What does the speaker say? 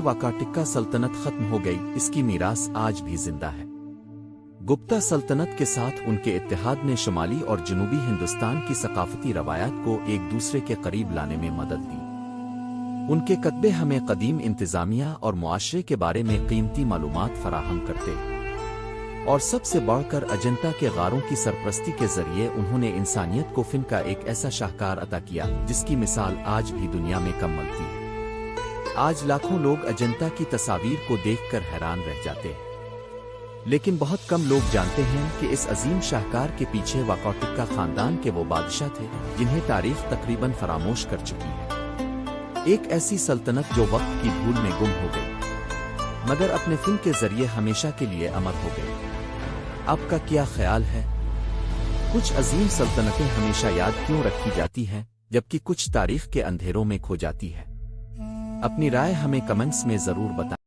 वाकाटिका सल्तनत खत्म हो गई, इसकी मीरास आज भी जिंदा है। गुप्ता सल्तनत के साथ उनके इत्तेहाद ने शुमाली और जनूबी हिंदुस्तान की सकाफती रवायात को एक दूसरे के करीब लाने में मदद दी। उनके कतबे हमें कदीम इंतजामिया और मुआशरे के बारे में कीमती मालूमात फराहम करते हैं, और सबसे बढ़कर अजंता के गारों की सरपरस्ती के जरिए उन्होंने इंसानियत को फिन का एक ऐसा शाहकार अता किया जिसकी मिसाल आज भी दुनिया में कम मिलती है। आज लाखों लोग अजंता की तस्वीर को देखकर हैरान रह जाते हैं, लेकिन बहुत कम लोग जानते हैं कि इस अजीम शाहकार के पीछे वाकाटिका खानदान के वो बादशाह थे जिन्हें तारीख तकरीबन फरामोश कर चुकी है। एक ऐसी सल्तनत जो वक्त की धूल में गुम हो गई मगर अपने फिन के जरिए हमेशा के लिए अमर हो गई। आपका क्या ख्याल है? कुछ अजीम सल्तनतें हमेशा याद क्यों रखी जाती हैं जबकि कुछ तारीख के अंधेरों में खो जाती है? अपनी राय हमें कमेंट्स में जरूर बताएं।